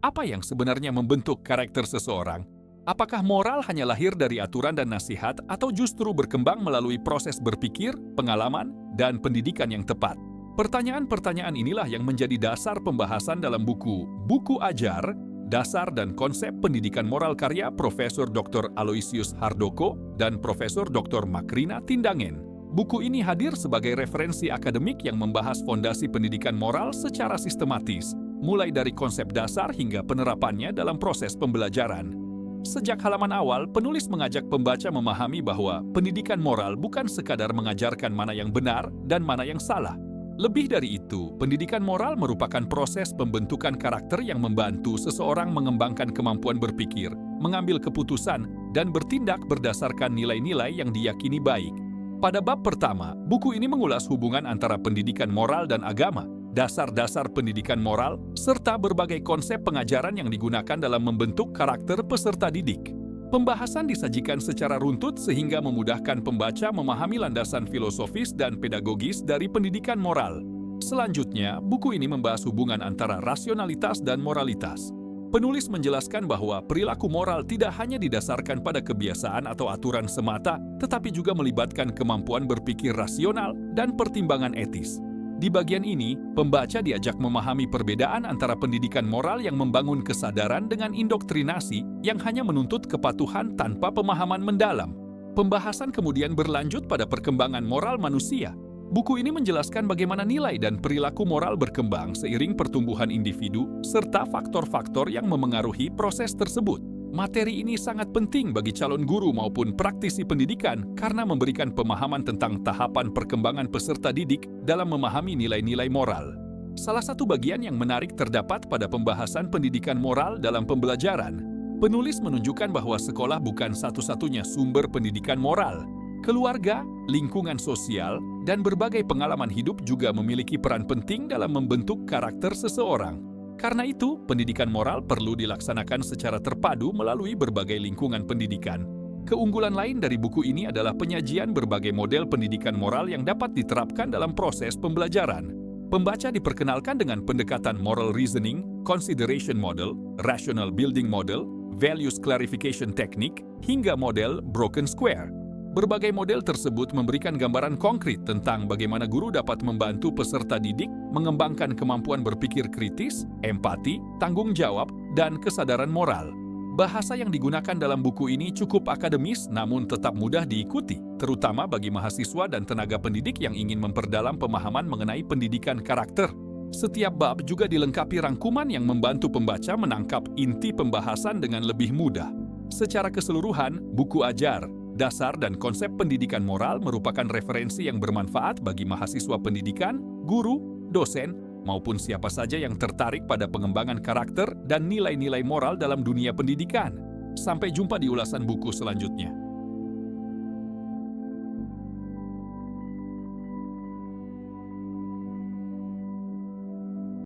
Apa yang sebenarnya membentuk karakter seseorang? Apakah moral hanya lahir dari aturan dan nasihat atau justru berkembang melalui proses berpikir, pengalaman, dan pendidikan yang tepat? Pertanyaan-pertanyaan inilah yang menjadi dasar pembahasan dalam Buku Ajar, Dasar dan Konsep Pendidikan Moral karya Profesor Dr. Aloysius Hardoko dan Profesor Dr. Makrina Tindangen. Buku ini hadir sebagai referensi akademik yang membahas fondasi pendidikan moral secara sistematis, mulai dari konsep dasar hingga penerapannya dalam proses pembelajaran. Sejak halaman awal, penulis mengajak pembaca memahami bahwa pendidikan moral bukan sekadar mengajarkan mana yang benar dan mana yang salah. Lebih dari itu, pendidikan moral merupakan proses pembentukan karakter yang membantu seseorang mengembangkan kemampuan berpikir, mengambil keputusan, dan bertindak berdasarkan nilai-nilai yang diyakini baik. Pada bab pertama, buku ini mengulas hubungan antara pendidikan moral dan agama, dasar-dasar pendidikan moral, serta berbagai konsep pengajaran yang digunakan dalam membentuk karakter peserta didik. Pembahasan disajikan secara runtut sehingga memudahkan pembaca memahami landasan filosofis dan pedagogis dari pendidikan moral. Selanjutnya, buku ini membahas hubungan antara rasionalitas dan moralitas. Penulis menjelaskan bahwa perilaku moral tidak hanya didasarkan pada kebiasaan atau aturan semata, tetapi juga melibatkan kemampuan berpikir rasional dan pertimbangan etis. Di bagian ini, pembaca diajak memahami perbedaan antara pendidikan moral yang membangun kesadaran dengan indoktrinasi yang hanya menuntut kepatuhan tanpa pemahaman mendalam. Pembahasan kemudian berlanjut pada perkembangan moral manusia. Buku ini menjelaskan bagaimana nilai dan perilaku moral berkembang seiring pertumbuhan individu serta faktor-faktor yang memengaruhi proses tersebut. Materi ini sangat penting bagi calon guru maupun praktisi pendidikan karena memberikan pemahaman tentang tahapan perkembangan peserta didik dalam memahami nilai-nilai moral. Salah satu bagian yang menarik terdapat pada pembahasan pendidikan moral dalam pembelajaran. Penulis menunjukkan bahwa sekolah bukan satu-satunya sumber pendidikan moral. Keluarga, lingkungan sosial, dan berbagai pengalaman hidup juga memiliki peran penting dalam membentuk karakter seseorang. Karena itu, pendidikan moral perlu dilaksanakan secara terpadu melalui berbagai lingkungan pendidikan. Keunggulan lain dari buku ini adalah penyajian berbagai model pendidikan moral yang dapat diterapkan dalam proses pembelajaran. Pembaca diperkenalkan dengan pendekatan moral reasoning, consideration model, rational building model, values clarification technique, hingga model broken square. Berbagai model tersebut memberikan gambaran konkret tentang bagaimana guru dapat membantu peserta didik mengembangkan kemampuan berpikir kritis, empati, tanggung jawab, dan kesadaran moral. Bahasa yang digunakan dalam buku ini cukup akademis namun tetap mudah diikuti, terutama bagi mahasiswa dan tenaga pendidik yang ingin memperdalam pemahaman mengenai pendidikan karakter. Setiap bab juga dilengkapi rangkuman yang membantu pembaca menangkap inti pembahasan dengan lebih mudah. Secara keseluruhan, buku ajar, Dasar dan Konsep Pendidikan Moral merupakan referensi yang bermanfaat bagi mahasiswa pendidikan, guru, dosen, maupun siapa saja yang tertarik pada pengembangan karakter dan nilai-nilai moral dalam dunia pendidikan. Sampai jumpa di ulasan buku selanjutnya.